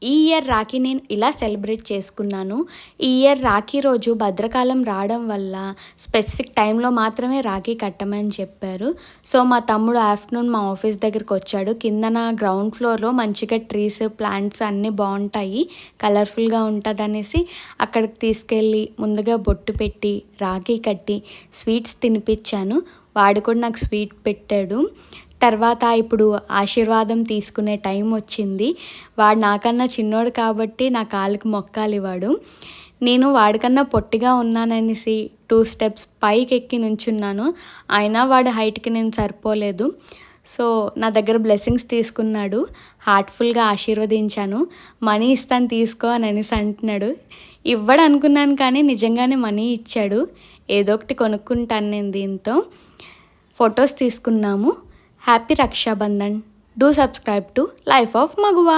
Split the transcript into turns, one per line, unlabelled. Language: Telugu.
ఈ ఇయర్ రాఖీ నేను ఇలా సెలబ్రేట్ చేసుకున్నాను. ఈ ఇయర్ రాఖీ రోజు భద్రకాళం రావడం వల్ల స్పెసిఫిక్ టైంలో మాత్రమే రాఖీ కట్టమని చెప్పారు. సో మా తమ్ముడు ఆఫ్టర్నూన్ మా ఆఫీస్ దగ్గరికి వచ్చాడు. కిందన గ్రౌండ్ ఫ్లోర్లో మంచిగా ట్రీస్, ప్లాంట్స్ అన్నీ బాగుంటాయి, కలర్ఫుల్గా ఉంటుందనేసి అక్కడికి తీసుకెళ్ళి ముందుగా బొట్టు పెట్టి రాఖీ కట్టి స్వీట్స్ తినిపించాను. వాడు కూడా నాకు స్వీట్ పెట్టాడు. తర్వాత ఇప్పుడు ఆశీర్వాదం తీసుకునే టైం వచ్చింది. వాడు నాకన్నా చిన్నోడు కాబట్టి నా కాళ్ళకి మొక్కాలి వాడు. నేను వాడికన్నా పొట్టిగా ఉన్నాననేసి 2 స్టెప్స్ పైకి ఎక్కి నుంచున్నాను. అయినా వాడి హైట్కి నేను సరిపోలేదు. సో నా దగ్గర బ్లెస్సింగ్స్ తీసుకున్నాడు. హార్ట్ఫుల్గా ఆశీర్వదించాను. మనీ ఇస్తాను తీసుకో అని అనేసి అంటున్నాడు. ఇవ్వడు అనుకున్నాను కానీ నిజంగానే మనీ ఇచ్చాడు. ఏదో ఒకటి కొనుక్కుంటాను నేను దీంతో. ఫొటోస్ తీసుకున్నాము. Happy Rakshabandhan. Do subscribe to life of మగువా.